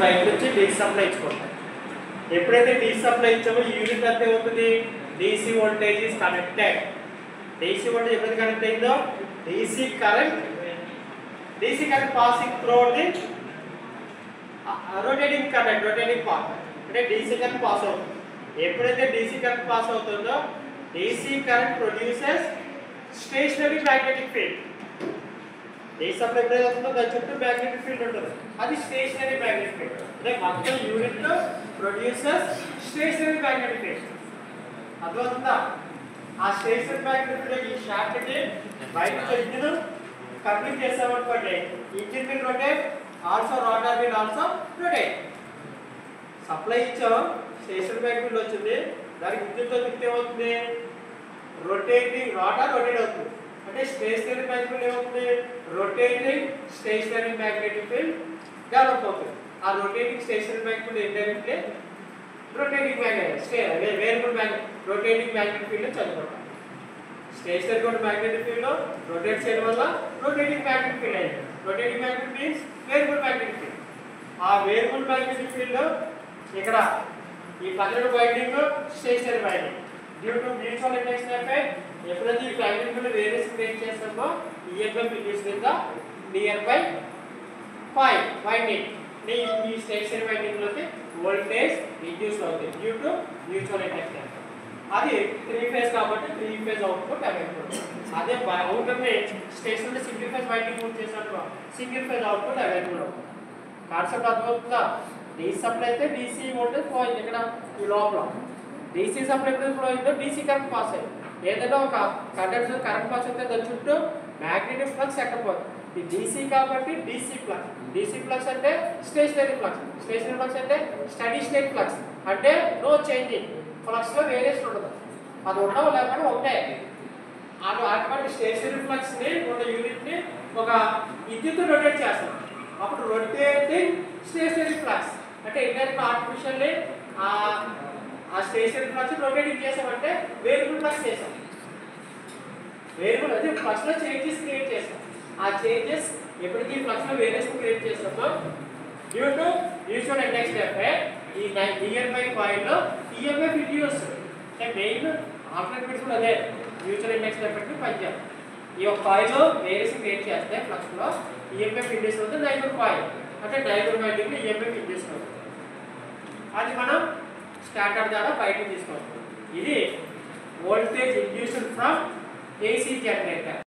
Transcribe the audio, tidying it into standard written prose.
బయట నుంచి DC supply ఇచ్చుకుంటాం. ఎప్పుడైతే డీసీ సప్లై ఇచ్చామో ఈ యూనిట్ అంతా అవుతుంది DC voltage is connected. DC voltage ఎప్పుడైతే కనెక్ట్ అయిందో DC current passing through the rotating current, rotating part అంటే డీసీ కరెంట్ పాస్ అవుతుంది. ఎప్పుడైతే డీసీ కరెంట్ పాస్ అవుతుందో DC current produces stationary magnetic field. DC supply ఎప్పుడైతే అవుతుందో దాని చుట్టూ మ్యాగ్నెటిక్ ఫీల్డ్ ఉంటుంది, అది స్టేషనరీ మ్యాగ్నెటిక్ ఫీల్డ్. అంటే మొత్తం unit produces stationary magnetic field. అర్థమవుతుందా? ఆ స్టేషనరీ మ్యాగ్నెటిక్ ఫీల్డ్ ఈ షాఫ్ట్ కి బయట ఇంజిన్ కప్లింగ్ చేసామనుకోండి, engine will rotate, also rotor will also rotate. Supply ఇచ్చాం, స్టేషనరీ మ్యాగ్నెటిక్ ఫీల్డ్ వచ్చింది, దానికి ఇంజిన్తో తిప్పితే ఏమవుతుంది? రొటేటింగ్ రోటర్ రొటేట్ అవుతుంది. అంటే స్టేషనరీ మ్యాగ్నెటిక్ ఫీల్డ్ ఏమవుతుంది? Rotating stationary magnetic field develop అవుతుంది. ఆ రొటేటింగ్ స్టేషనరీ మ్యాగ్నెటిక్ ఫీల్డ్ ఏంటంటే rotating variable rotating magnetic field చదువుకుంటాం. స్టేషనరీ మ్యాగ్నెటిక్ ఫీల్డ్ రొటేట్ చేయడం వల్ల రొటేటింగ్ మ్యాగ్నెటిక్ ఫీల్డ్ అయింది. Rotating magnetic means variable magnetic field. ఆ వేరియబుల్ మ్యాగ్నెటిక్ ఫీల్డ్ ఇక్కడ ఈ పన్నెండు winding stationary winding due to mutual induction effect ఎప్పుడైతే ఈ వైండింగ్ ఫీల్డ్ వేరియస్ క్రియేట్ చేస్తామో EMF induce with the near by coil winding ఈ stationery winding లోకి voltage induce అవుతుంది డ్యూ టు మ్యూచువల్ ఇండక్షన్. అది 3 ఫేజ్ కాబట్టి 3 ఫేజ్ అవుట్పుట్ అవైలబుల్. అదే outer ని station single phase winding use చేసినప్పుడు సింగిల్ ఫేజ్ అవుట్పుట్ అవైలబుల్ అవుతుంది. కాన్సెప్ట్ అర్థమవుతుందా? డీసీ సప్లై అయితే డీసీ వోల్టేజ్ ఫ్లో అయింది. ఇక్కడ ఈ లోపల డీసీ సప్లై ఎప్పుడు ఫ్లో అయిందో డీసీ కరెంట్ పాస్ అయ్యింది. ఏదైనా ఒక కండక్టర్ కరెంట్ పాస్ అయితే దాని చుట్టూ మ్యాగ్నెటిక్ ఫ్లక్స్ ఎక్కకపోతుంది. ఇది డీసీ కాబట్టి డీసీ ఫ్లక్స్. డీసీ ఫ్లక్స్ అంటే స్టేషనరీ ఫ్లక్స్. స్టేషనరీ ఫ్లక్స్ అంటే స్టడీ స్టేట్ ఫ్లక్స్, అంటే నో చేంజింగ్. ఫ్లక్స్ లో వేరియేషన్ ఉండదు, అది ఉండవు లేకపోతే ఒకటే. అటువంటి స్టేషనరీ ఫ్లక్స్ ని ఒక యూనిట్ ని ఒక విద్యుత్ రొటేట్ చేస్తాం. అప్పుడు రొటేటింగ్ స్టేషనరీ ఫ్లక్స్ అంటే ఇండైరెక్ట్ ఆర్టిఫిషియల్లీ ఆ స్టేషనరీ ఫ్లక్స్ రొటేటింగ్ చేసామంటే వేరియబుల్ ఫ్లక్స్ చేసాం. వేరియబుల్ అంటే ఫ్లక్స్ లో చేంజెస్ క్రియేట్ చేసాం. ఆ చేంజెస్ ఎప్పటికీ ఫ్లక్స్ లో వేరియేషన్ క్రియేట్ చేస్తామో due to mutual induction effect ఈ నియర్ బై కాయిల్ లో ఈఎంఎఫ్ ఇండ్యూస్. అంటే మెయిన్ ఆల్టర్నేటివ్స్ కూడా అదే మ్యూచువల్ ఇండక్షన్ ఎఫెక్ట్ ని పనిచేయాలి. ఈ ఒక కాయిల్ లో వేరియేషన్ క్రియేట్ చేస్తే ఫ్లక్స్ లో ఈఎంఎఫ్ ఇండ్యూస్ అవుతుంది. డైగోనల్ కాయిల్ అంటే డైగోనల్ వైండింగ్ ఈఎంఎఫ్ ఇండ్యూస్ అవుతుంది. అది మనం స్టార్టర్ ద్వారా బయటకు తీసుకోవచ్చు. ఇది voltage induced from AC generator.